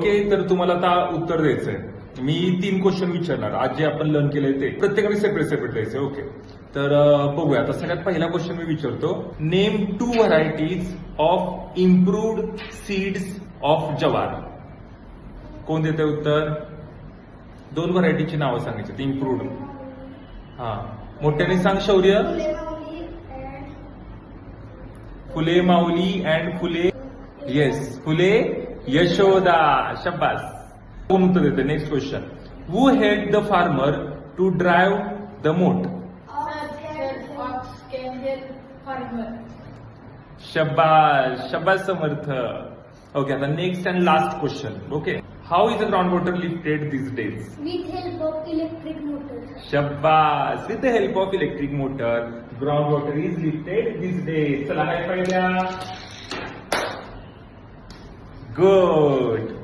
Okay, तर तुम्हाला आता उत्तर द्यायचंय. मी 3 क्वेश्चन विचारणार. आज जे आपण लर्न केलंय ते प्रत्येकाने सेपरेट सेपरेट द्यायचंय. ओके, तर बघूया. आता सगळ्यात पहिला क्वेश्चन मी विचारतो. Name 2 varieties of improved seeds of जवार. कोण देते उत्तर? 2 व्हरायटीची नावं सांगायची. इम्प्रूव्ड. हा, मोठ्याने सांग शौर्य. फुले माऊली अँड फुले. येस, फुले यशोदा. शाबास. कोण उत्तर देते? Next question. Who help the farmer to drive the मोट. शाबास, शाबास समर्थ. ओके, आता next and last question. Okay, how is the ground water lifted this days? With help of electric motor. शाबास. With the help of electric motor ground water is lifted this days. चला, high five द्या. Good.